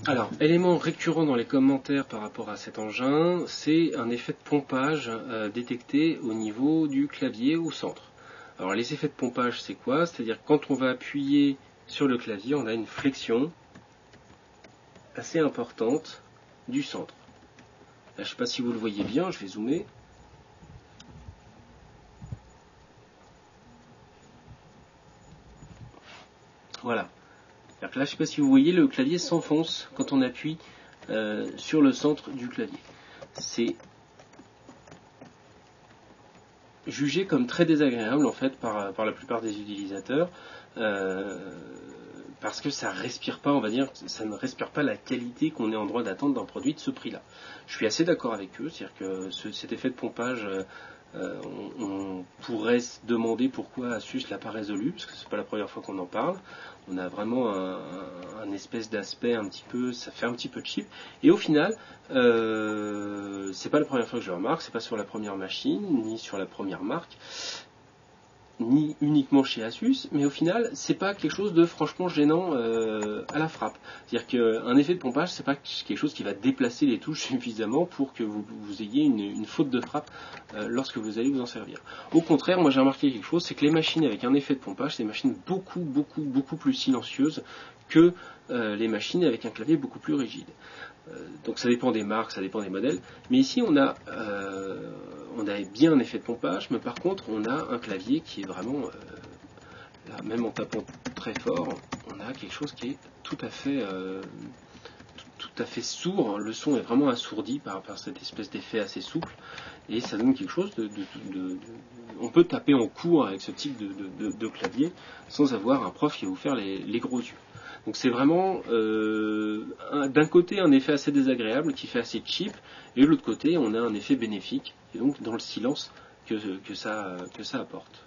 Alors, élément récurrent dans les commentaires par rapport à cet engin, c'est un effet de pompage détecté au niveau du clavier au centre. Alors les effets de pompage, c'est quoi? C'est-à-dire que quand on va appuyer sur le clavier, on a une flexion assez importante du centre. Là, je ne sais pas si vous le voyez bien, je vais zoomer. Voilà. Là, je ne sais pas si vous voyez, le clavier s'enfonce quand on appuie sur le centre du clavier. C'est jugé comme très désagréable en fait par la plupart des utilisateurs parce que ça respire pas, on va dire, ça ne respire pas la qualité qu'on est en droit d'attendre d'un produit de ce prix-là. Je suis assez d'accord avec eux, c'est-à-dire que cet effet de pompage, on pourrait se demander pourquoi Asus l'a pas résolu, parce que c'est pas la première fois qu'on en parle. On a vraiment un espèce d'aspect un petit peu, ça fait un petit peu cheap. Et au final, c'est pas la première fois que je le remarque, c'est pas sur la première machine, ni sur la première marque, ni uniquement chez Asus, mais au final, c'est pas quelque chose de franchement gênant à la frappe. C'est-à-dire qu'un effet de pompage, c'est pas quelque chose qui va déplacer les touches suffisamment pour que vous ayez une faute de frappe lorsque vous allez vous en servir. Au contraire, moi j'ai remarqué quelque chose, c'est que les machines avec un effet de pompage, c'est des machines beaucoup plus silencieuses que les machines avec un clavier beaucoup plus rigide. Donc ça dépend des marques, ça dépend des modèles, mais ici on a bien un effet de pompage, mais par contre on a un clavier qui est vraiment, là, même en tapant très fort, on a quelque chose qui est tout à fait sourd. Le son est vraiment assourdi par cette espèce d'effet assez souple, et ça donne quelque chose on peut taper en cours avec ce type de clavier sans avoir un prof qui va vous faire les gros yeux. Donc c'est vraiment d'un côté un effet assez désagréable qui fait assez cheap, et de l'autre côté on a un effet bénéfique, et donc dans le silence que ça apporte.